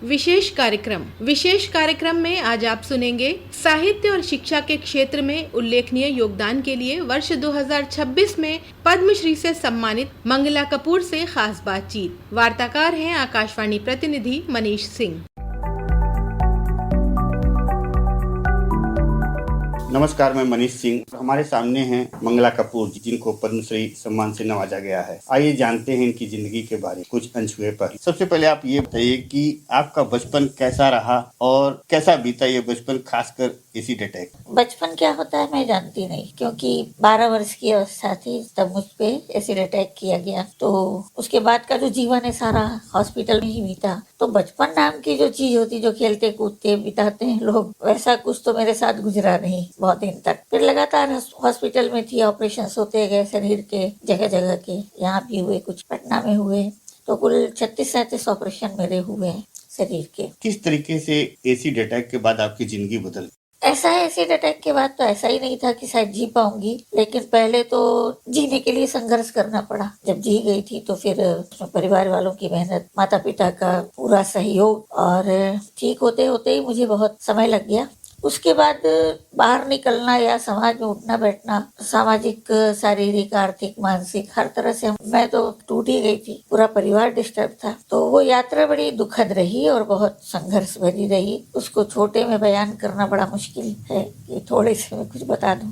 विशेष कार्यक्रम में आज आप सुनेंगे साहित्य और शिक्षा के क्षेत्र में उल्लेखनीय योगदान के लिए वर्ष 2026 में पद्मश्री से सम्मानित मंगला कपूर से खास बातचीत। वार्ताकार हैं आकाशवाणी प्रतिनिधि मनीष सिंह। नमस्कार, मैं मनीष सिंह। हमारे सामने हैं मंगला कपूर, जिनको पद्मश्री सम्मान से नवाजा गया है। आइए जानते हैं इनकी जिंदगी के बारे में कुछ अनछुए पहलू। सबसे पहले आप ये बताइए कि आपका बचपन कैसा रहा और कैसा बीता ये बचपन, खासकर एसिड अटैक। बचपन क्या होता है मैं जानती नहीं, क्योंकि 12 वर्ष की अवस्था थी तब मुझ पे एसिड अटैक किया गया। तो उसके बाद का जो जीवन है सारा हॉस्पिटल में ही बीता। तो बचपन नाम की जो चीज होती, जो खेलते कूदते बिताते हैं लोग, वैसा कुछ तो मेरे साथ गुजरा नहीं बहुत दिन तक। फिर लगातार हॉस्पिटल में थी, ऑपरेशन होते गए शरीर के जगह जगह के। यहाँ भी हुए, कुछ पटना में हुए, तो कुल 36-37 ऑपरेशन मेरे हुए हैं शरीर के। किस तरीके से एसिड अटैक के बाद आपकी जिंदगी बदल? ऐसा है, एसिड अटैक के बाद तो ऐसा ही नहीं था कि शायद जी पाऊंगी, लेकिन पहले तो जीने के लिए संघर्ष करना पड़ा। जब जी गई थी तो फिर परिवार वालों की मेहनत, माता पिता का पूरा सहयोग, और ठीक होते होते ही मुझे बहुत समय लग गया। उसके बाद बाहर निकलना या समाज में उठना बैठना, सामाजिक, शारीरिक, आर्थिक, मानसिक, हर तरह से मैं तो टूट ही गई थी। पूरा परिवार डिस्टर्ब था। तो वो यात्रा बड़ी दुखद रही और बहुत संघर्ष भरी रही। उसको छोटे में बयान करना बड़ा मुश्किल है कि थोड़े से मैं कुछ बता दूं।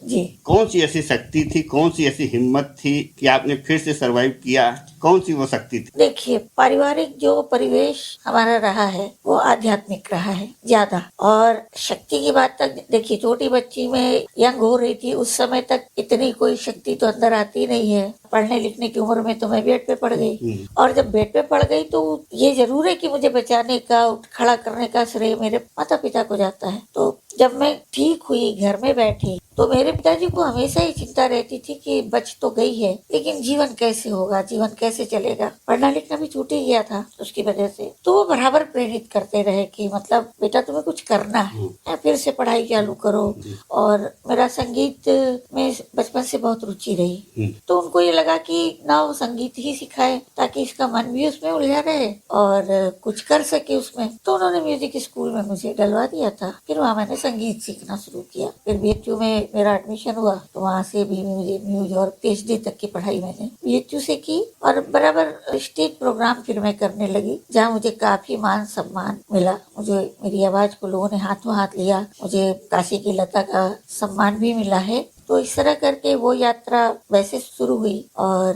जी, कौन सी ऐसी शक्ति थी, कौन सी ऐसी हिम्मत थी कि आपने फिर से सरवाइव किया? कौन सी वो शक्ति थी? देखिए, पारिवारिक जो परिवेश हमारा रहा है वो आध्यात्मिक रहा है ज्यादा। और शक्ति की बात तक देखिए, छोटी बच्ची में यंग हो रही थी, उस समय तक इतनी कोई शक्ति तो अंदर आती नहीं है। पढ़ने लिखने की उम्र में तो मैं बेड पे पड़ गई, और जब बेड पे पड़ गई तो ये जरूर है कि मुझे बचाने का, उठ खड़ा करने का श्रेय मेरे माता पिता को जाता है। तो जब मैं ठीक हुई, घर में बैठी, तो मेरे पिताजी को हमेशा ही चिंता रहती थी कि बच तो गई है, लेकिन जीवन कैसे होगा, जीवन कैसे चलेगा। पढ़ना लिखना भी छूट ही गया था उसकी वजह से। तो वो बराबर प्रेरित करते रहे कि मतलब बेटा तुम्हें कुछ करना है, फिर से पढ़ाई चालू करो। और मेरा संगीत में बचपन से बहुत रुचि रही, तो उनको ये लगा कि ना वो संगीत ही सिखाए ताकि इसका मन भी उसमें उलझा रहे और कुछ कर सके उसमें। तो उन्होंने म्यूजिक स्कूल में मुझे डलवा दिया था। फिर वहाँ मैंने संगीत सीखना शुरू किया। फिर बीएचयू में मेरा एडमिशन हुआ, तो वहाँ से भी मुझे म्यूज और पीएचडी तक की पढ़ाई मैंने बीएचयू से की। और बराबर स्टेज प्रोग्राम फिर मैं करने लगी, जहाँ मुझे काफी मान सम्मान मिला। मुझे मेरी आवाज को लोगों ने हाथों हाथ लिया। मुझे काशी की लता का सम्मान भी मिला है। तो इस तरह करके वो यात्रा वैसे शुरू हुई। और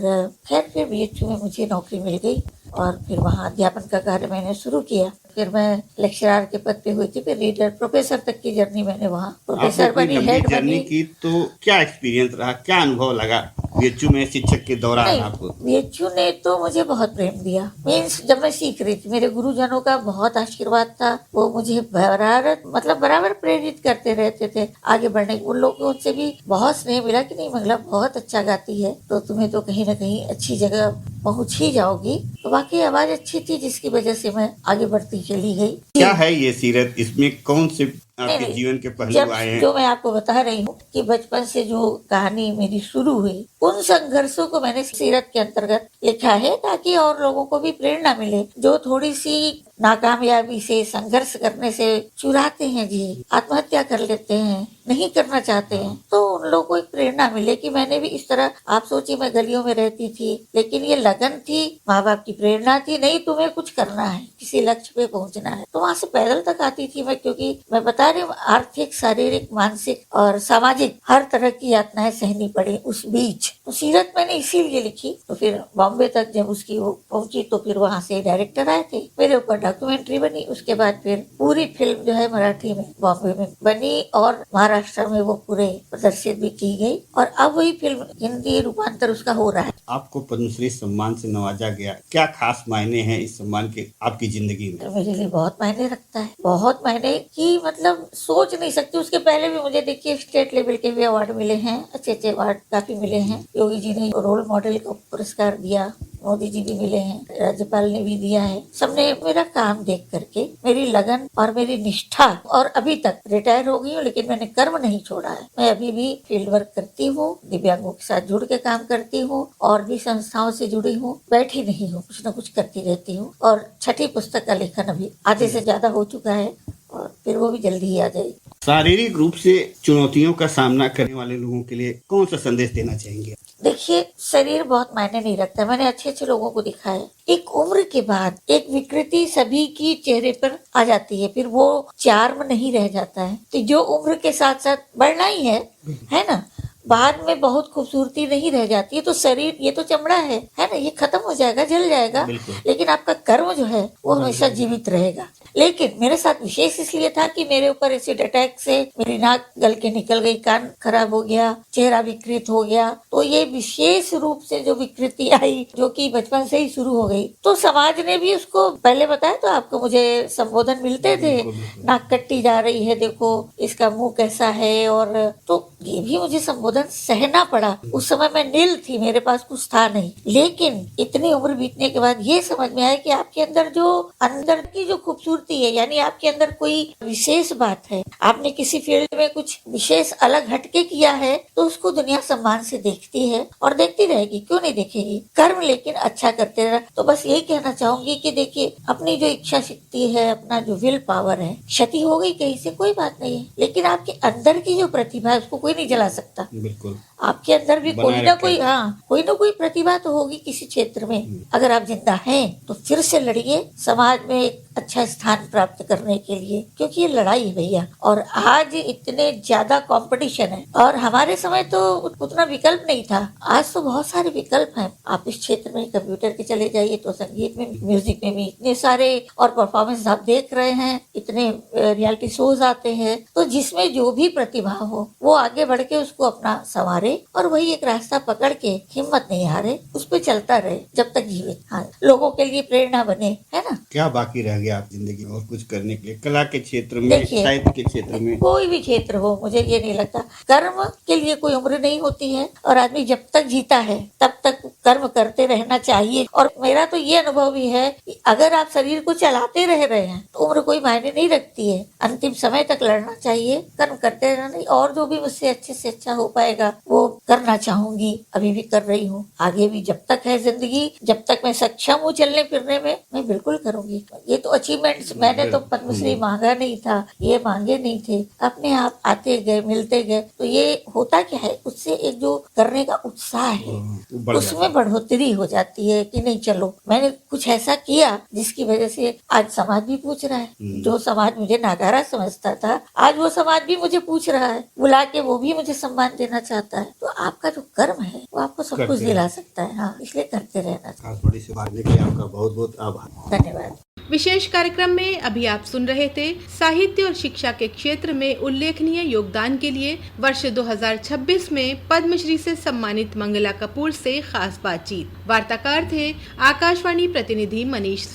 खैर फिर बीएचयू में मुझे नौकरी मिल गई और फिर वहाँ अध्यापन का कार्य मैंने शुरू किया। फिर मैं लेक्चरर के पद पे हुई थी, फिर रीडर, प्रोफेसर तक की जर्नी मैंने वहाँ प्रोफेसर बनी, हेड जर्नी की। तो क्या एक्सपीरियंस रहा, क्या अनुभव लगा बीएचयू में शिक्षक के दौरान आपको? बीएचयू ने तो मुझे बहुत प्रेम दिया। मीन्स जब मैं सीख रही थी, मेरे गुरुजनों का बहुत आशीर्वाद था। वो मुझे बराबर प्रेरित करते रहते थे आगे बढ़ने। उन लोगों से भी बहुत स्नेह मिला कि नहीं मंगला बहुत अच्छा गाती है, तो तुम्हें तो कहीं ना कहीं अच्छी जगह पहुंच ही जाओगी। तो वाकई आवाज अच्छी थी, जिसकी वजह से मैं आगे बढ़ती चली गई। क्या है ये सीरत, इसमें कौन से आपके जीवन के पहलू आए हैं? जो मैं आपको बता रही हूँ कि बचपन से जो कहानी मेरी शुरू हुई, उन संघर्षों को मैंने सीरत के अंतर्गत लिखा है, ताकि और लोगों को भी प्रेरणा मिले, जो थोड़ी सी नाकामयाबी से, संघर्ष करने से चुराते हैं, जी आत्महत्या कर लेते हैं, नहीं करना चाहते हैं। तो उन लोगों को एक प्रेरणा मिले कि मैंने भी इस तरह, आप सोचिए मैं गलियों में रहती थी, लेकिन ये लगन थी, माँ बाप की प्रेरणा थी, नहीं तुम्हें कुछ करना है, किसी लक्ष्य पे पहुंचना है। तो वहाँ से पैदल तक आती थी मैं, क्योंकि मैं बता रही हूँ आर्थिक, शारीरिक, मानसिक और सामाजिक हर तरह की यातनाएं सहनी पड़ी उस बीच। तो सीरत मैंने इसीलिए लिखी। तो फिर बॉम्बे तक जब उसकी वो पहुंची, तो फिर वहाँ से डायरेक्टर आए थे, मेरे ऊपर डॉक्यूमेंट्री बनी। उसके बाद फिर पूरी फिल्म जो है मराठी में बॉम्बे में बनी और महाराष्ट्र में वो पूरे प्रदर्शित भी की गई। और अब वही फिल्म हिंदी रूपांतर उसका हो रहा है। आपको पद्मश्री सम्मान से नवाजा गया, क्या खास मायने हैं इस सम्मान के आपकी जिंदगी में? तो मेरे लिए बहुत मायने रखता है, बहुत मायने की। मतलब मतलब सोच नहीं सकती। उसके पहले भी मुझे देखिए स्टेट लेवल के भी अवार्ड मिले हैं, अच्छे अच्छे अवार्ड काफी मिले हैं। योगी जी ने रोल मॉडल का पुरस्कार दिया, मोदी जी भी मिले हैं, राज्यपाल ने भी दिया है। सबने मेरा काम देख करके, मेरी लगन और मेरी निष्ठा, और अभी तक रिटायर हो गई हूँ लेकिन मैंने कर्म नहीं छोड़ा है। मैं अभी भी फील्ड वर्क करती हूँ, दिव्यांगों के साथ जुड़ के काम करती हूँ और भी संस्थाओं से जुड़ी हूँ। बैठी नहीं हूँ, कुछ न कुछ करती रहती हूँ। और 6ठी पुस्तक का लेखन अभी आधे से ज्यादा हो चुका है और फिर वो भी जल्दी ही आ जाएगी। शारीरिक रूप से चुनौतियों का सामना करने वाले लोगों के लिए कौन सा संदेश देना चाहेंगे? देखिए, शरीर बहुत मायने नहीं रखता। मैंने अच्छे अच्छे लोगों को देखा है, एक उम्र के बाद एक विकृति सभी की चेहरे पर आ जाती है, फिर वो चार्म नहीं रह जाता है। तो जो उम्र के साथ साथ बढ़ना ही है ना, बाद में बहुत खूबसूरती नहीं रह जाती है। तो शरीर, ये तो चमड़ा है ना, ये खत्म हो जाएगा, जल जाएगा, लेकिन आपका कर्म जो है वो हमेशा जीवित रहेगा। लेकिन मेरे साथ विशेष इसलिए था कि मेरे ऊपर एसिड अटैक से मेरी नाक गल के निकल गई, कान खराब हो गया, चेहरा विकृत हो गया। तो ये विशेष रूप से जो विकृति आई, जो कि बचपन से ही शुरू हो गई, तो समाज ने भी उसको, पहले बताया तो आपको, मुझे संबोधन मिलते थे, नाक कट्टी जा रही है, देखो इसका मुंह कैसा है, और तो ये भी मुझे संबोधन सहना पड़ा। उस समय मैं नील थी, मेरे पास कुछ था नहीं, लेकिन इतनी उम्र बीतने के बाद ये समझ में आया कि आपके अंदर की जो खूबसूरती है, यानी आपके अंदर कोई विशेष बात है, आपने किसी फील्ड में कुछ विशेष अलग हटके किया है, तो उसको दुनिया सम्मान से देखती है और देखती रहेगी, क्यों नहीं देखेगी। कर्म लेकिन अच्छा करते रह। तो बस यही कहना चाहूंगी कि देखिए, अपनी जो इच्छा शक्ति है, अपना जो विल पावर है, क्षति हो गई कहीं से कोई बात नहीं है, लेकिन आपके अंदर की जो प्रतिभा है उसको कोई नहीं जला सकता। बिल्कुल, आपके अंदर भी कोई ना कोई प्रतिभा तो होगी किसी क्षेत्र में। अगर आप जिंदा हैं तो फिर से लड़िए समाज में एक अच्छा स्थान प्राप्त करने के लिए, क्योंकि ये लड़ाई है भैया। और आज इतने ज्यादा कंपटीशन है, और हमारे समय तो उतना विकल्प नहीं था। आज तो बहुत सारे विकल्प हैं। आप इस क्षेत्र में कंप्यूटर के चले जाइए तो संगीत में, म्यूजिक में भी इतने सारे, और परफॉर्मेंस आप देख रहे हैं, इतने रियलिटी शोज आते हैं। तो जिसमें जो भी प्रतिभा हो वो आगे बढ़ के उसको अपना संवारे, और वही एक रास्ता पकड़ के हिम्मत नहीं हारे, उस पर चलता रहे जब तक जीवित। हाँ, लोगों के लिए प्रेरणा बने, है ना। क्या बाकी रह गया आप जिंदगी में और कुछ करने के लिए, कला के क्षेत्र में, साहित्य के क्षेत्र में? कोई भी क्षेत्र हो, मुझे ये नहीं लगता। कर्म के लिए कोई उम्र नहीं होती है, और आदमी जब तक जीता है तब तक कर्म करते रहना चाहिए। और मेरा तो ये अनुभव भी है कि अगर आप शरीर को चलाते रह रहे हैं तो उम्र कोई मायने नहीं रखती है। अंतिम समय तक लड़ना चाहिए, कर्म करते रहना नहीं, और जो भी मुझसे अच्छे से अच्छा हो पाएगा वो करना चाहूंगी। अभी भी कर रही हूँ, आगे भी जब तक है जिंदगी, जब तक मैं सक्षम हूँ चलने फिरने में, मैं बिल्कुल करूंगी। ये तो अचीवमेंट्स, मैंने तो पद्मश्री मांगा नहीं था, ये मांगे नहीं थे, अपने आप आते गए, मिलते गए। तो ये होता क्या है, उससे एक जो करने का उत्साह है उसमें बढ़ोतरी हो जाती है कि नहीं, चलो मैंने कुछ ऐसा किया जिसकी वजह से आज समाज भी पूछ रहा है। जो समाज मुझे नाकारा समझता था, आज वो समाज भी मुझे पूछ रहा है, बुला के वो भी मुझे सम्मान देना चाहता है। तो आपका जो कर्म है वो आपको सब कुछ दिला सकता है। हाँ, इसलिए करते रहना चाहिए। से बात के लिए आपका बहुत बहुत आभार। धन्यवाद। विशेष कार्यक्रम में अभी आप सुन रहे थे साहित्य और शिक्षा के क्षेत्र में उल्लेखनीय योगदान के लिए वर्ष 2026 में पद्मश्री से सम्मानित मंगला कपूर से खास बातचीत। वार्ताकार थे आकाशवाणी प्रतिनिधि मनीष